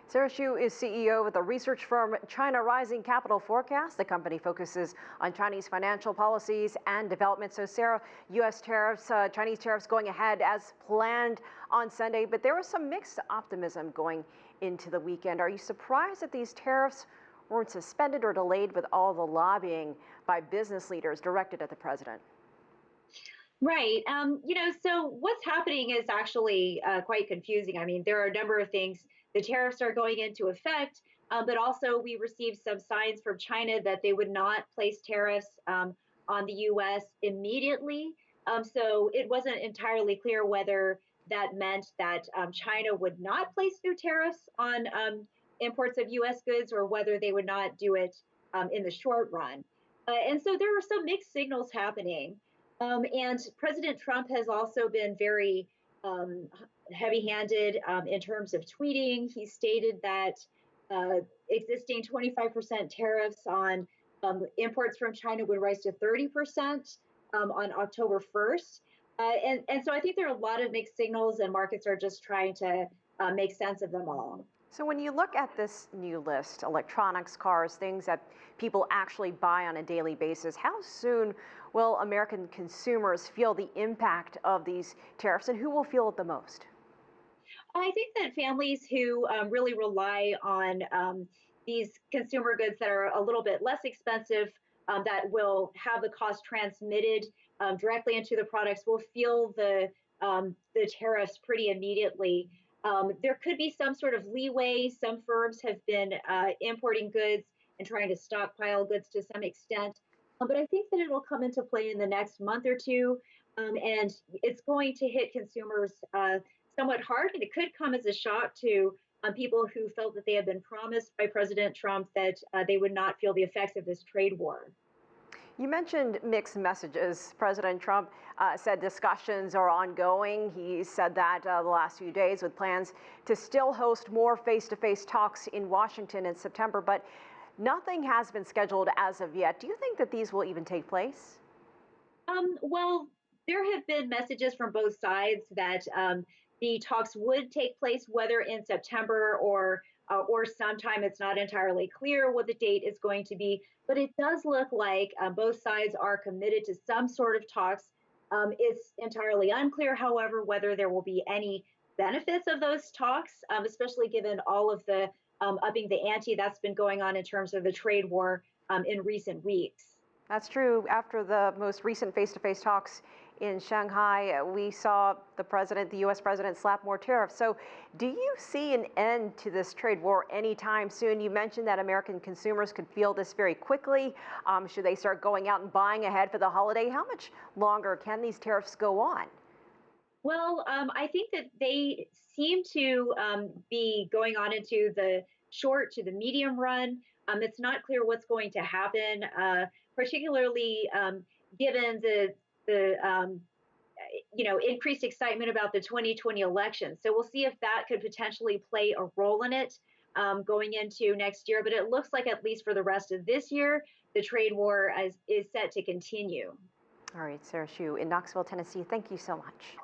Sara Hsu is CEO of the research firm China Rising Capital Forecast. The company focuses on Chinese financial policies and development. So, Sarah, U.S. tariffs, Chinese tariffs going ahead as planned on Sunday, but there was some mixed optimism going into the weekend. Are you surprised that these tariffs weren't suspended or delayed with all the lobbying by business leaders directed at the president? Right. So what's happening is actually quite confusing. I mean, there are a number of things. The tariffs are going into effect, but also we received some signs from China that they would not place tariffs on the U.S. immediately. So it wasn't entirely clear whether that meant that China would not place new tariffs on imports of U.S. goods or whether they would not do it in the short run. And so there were some mixed signals happening. And President Trump has also been very heavy-handed in terms of tweeting. He stated that existing 25% tariffs on imports from China would rise to 30% on October 1st. And so I think there are a lot of mixed signals, and markets are just trying to make sense of them all. So when you look at this new list, electronics, cars, things that people actually buy on a daily basis, how soon will American consumers feel the impact of these tariffs, and who will feel it the most? I think that families who really rely on these consumer goods that are a little bit less expensive, that will have the cost transmitted directly into the products, will feel the tariffs pretty immediately. There could be some sort of leeway. Some firms have been importing goods and trying to stockpile goods to some extent. But I think that it will come into play in the next month or two. And it's going to hit consumers somewhat hard. And it could come as a shock to people who felt that they had been promised by President Trump that they would not feel the effects of this trade war. You mentioned mixed messages. President Trump said discussions are ongoing. He said that the last few days with plans to still host more face-to-face talks in Washington in September, but nothing has been scheduled as of yet. Do you think that these will even take place? Well, there have been messages from both sides that the talks would take place, whether in September or sometime. It's not entirely clear what the date is going to be, but it does look like both sides are committed to some sort of talks. It's entirely unclear, however, whether there will be any benefits of those talks, especially given all of the upping the ante that's been going on in terms of the trade war in recent weeks. That's true. After the most recent face-to-face talks in Shanghai, we saw the U.S. president slap more tariffs. So do you see an end to this trade war anytime soon? You mentioned that American consumers could feel this very quickly. Should they start going out and buying ahead for the holiday? How much longer can these tariffs go on? Well, I think that they seem to be going on into the short to the medium run. It's not clear what's going to happen, particularly given the increased excitement about the 2020 election. So we'll see if that could potentially play a role in it going into next year. But it looks like, at least for the rest of this year, the trade war is set to continue. All right, Sara Hsu in Knoxville, Tennessee, thank you so much.